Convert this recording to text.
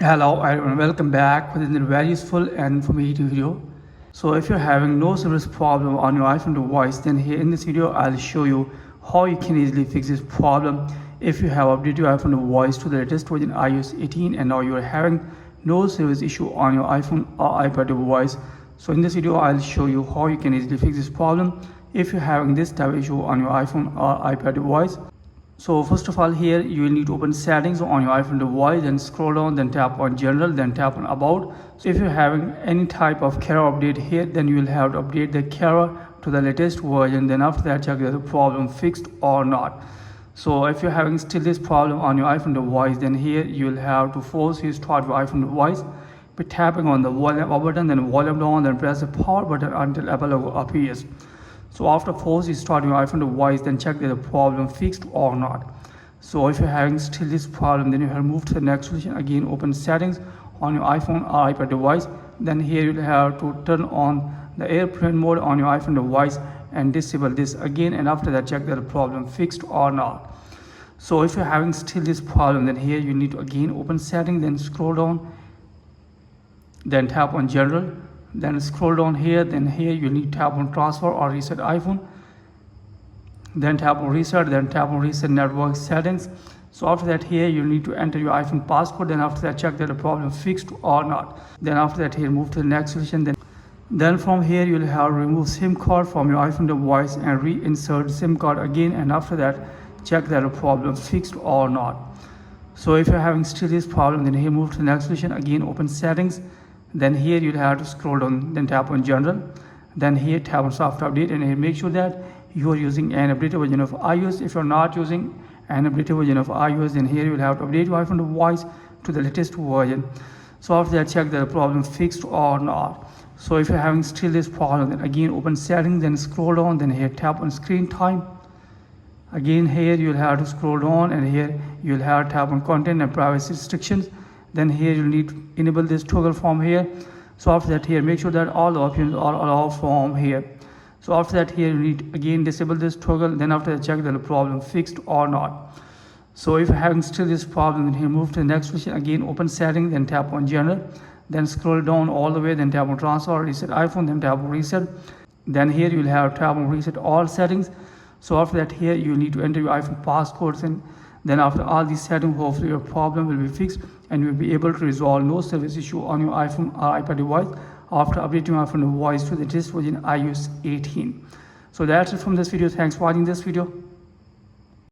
Hello everyone, welcome back with another very useful and informative video. So if you're having no service problem on your iPhone device, then here in this video I'll show you how you can easily fix this problem if you have updated your iPhone device to the latest version iOS 18 and now you're having no service issue on your iPhone or iPad device. So in this video I'll show you how you can easily fix this problem if you're having this type of issue on your iPhone or iPad device. So first of all, here you will need to open settings on your iPhone device, then scroll down, then tap on general, then tap on about. So if you're having any type of camera update here, then you will have to update the camera to the latest version. Then after that, check whether the problem fixed or not. So if you're having still this problem on your iPhone device, then here you will have to force restart your iPhone device by tapping on the volume up button, then volume down, then press the power button until Apple logo appears. So after force restart your iPhone device, then check that the problem fixed or not. So if you're having still this problem, then you have to move to the next solution. Again, open settings on your iPhone or iPad device. Then here you'll have to turn on the airplane mode on your iPhone device and disable this again. And after that, check that the problem fixed or not. So if you're having still this problem, then here you need to again open settings, then scroll down, then tap on general. Then scroll down here, then here you need to tap on transfer or reset iPhone, then tap on reset, then tap on reset network settings. So after that, here you need to enter your iPhone passcode. Then after that, check that the problem fixed or not. Then after that, here move to the next solution. Then from here you'll have to remove SIM card from your iPhone device and reinsert SIM card again. And after that, check that the problem fixed or not. So if you're having still this problem, then here move to the next solution. Again, open settings. Then here you'll have to scroll down, then tap on general, then here tap on software update, and here make sure that you are using an updated version of iOS. If you're not using an updated version of iOS, then here you'll have to update your iPhone device to the latest version. So after that, check that the problem fixed or not. So if you're having still this problem, then again open settings, then scroll down, then here tap on screen time. Again here you'll have to scroll down, and here you'll have to tap on content and privacy restrictions. Then here you'll need to enable this toggle from here. So after that, here make sure that all the options are allowed from here. So after that, here you need again disable this toggle. Then after that, check that the problem fixed or not. So if you're having still this problem, then here move to the next solution. Again open settings, then tap on general, then scroll down all the way, then tap on transfer, reset iPhone, then tap on reset. Then here you'll have tap on reset all settings. So after that, here you need to enter your iPhone passcodes, and then after all these settings, hopefully your problem will be fixed and you'll be able to resolve no service issue on your iPhone or iPad device after updating your iPhone device to the latest version iOS 18. So that's it from this video. Thanks for watching this video.